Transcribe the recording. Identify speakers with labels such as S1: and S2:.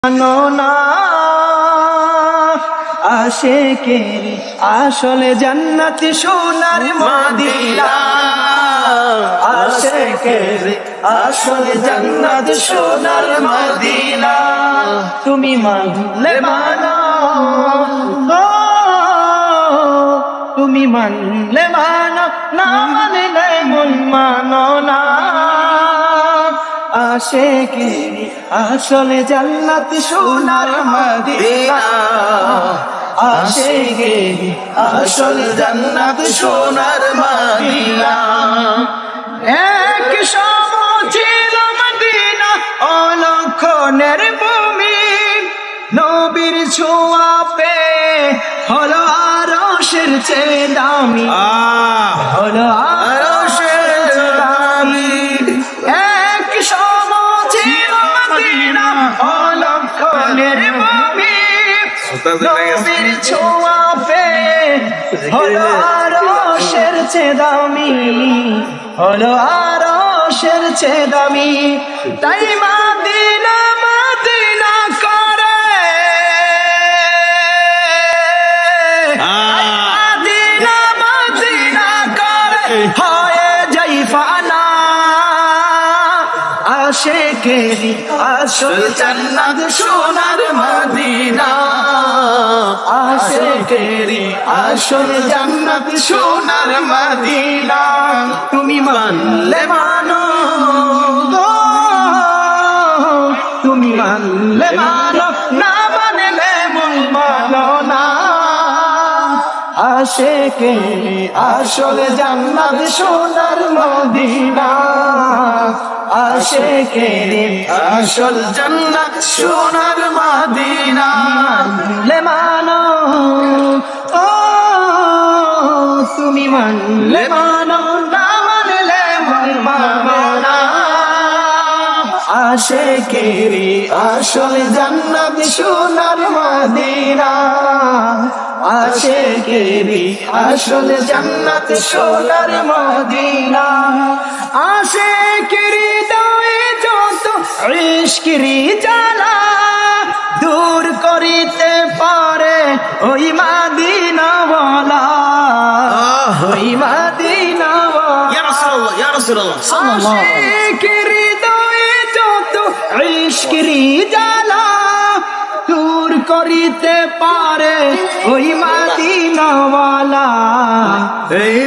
S1: জানো না আশিকের আসলে জান্নাত সোনার মদিনা, আশিকের আসলে জান্নাত সোনার মদিনা। তুমি মানলে মানো, তুমি মানলে মানো, না মানলে মন মানো না। আশিকের আসলে জান্নাত সোনার মদিনা, আশিকের আসলে জান্নাত সোনার মদিনা। এক সময় ছিল মদিনা অলক্ষণের ভূমি, নবীর ছোঁয়া পেয়ে হলো আরশের চেয়ে দামি, হলো আরশের চেয়ে দামি। এক সময় ছিল মদিনা অলক্ষণের ভূমি, নবীর ছোঁয়া পেয়ে হলো আরশের চেয়ে দামি, হলো আরশের চেয়ে দামি। তাই মদিনা মদিনা করে, মদিনা মদিনা করে হয়ে যাই ফানা। আশিকের আসল জান্নাত সোনার মদিনা, আশিকের আসল জান্নাত সোনার মদিনা। তুমি মানলে মানো, তুমি মানলে মানো, না মানলে মন মানো না। আশিকের আসল জান্নাত সোনার মদিনা, আশিকের আসল জান্নাত সোনার মদিনা। মানলে মানো, ও তুমি মানলে মানো, না মানলে মন মানো না। আশিকের আসল জান্নাত সোনার মদিনা, আশিকের আসল জান্নাত সোনার মদিনা। আশিকের হৃদয়ে যত ইশকের জ্বালা দূর করিতে পারে ওই মদিনাওয়ালা, ওই মদিনাওয়ালা। ইয়া রাসূলুল্লাহ, ইয়া রাসূলুল্লাহ সাল্লাল্লাহু আলাইহি ওয়াসাল্লাম। আশিকের হৃদয়ে যত ইশকের জ্বালা দূর করিতে পারে ওই মদিনাওয়ালা, এই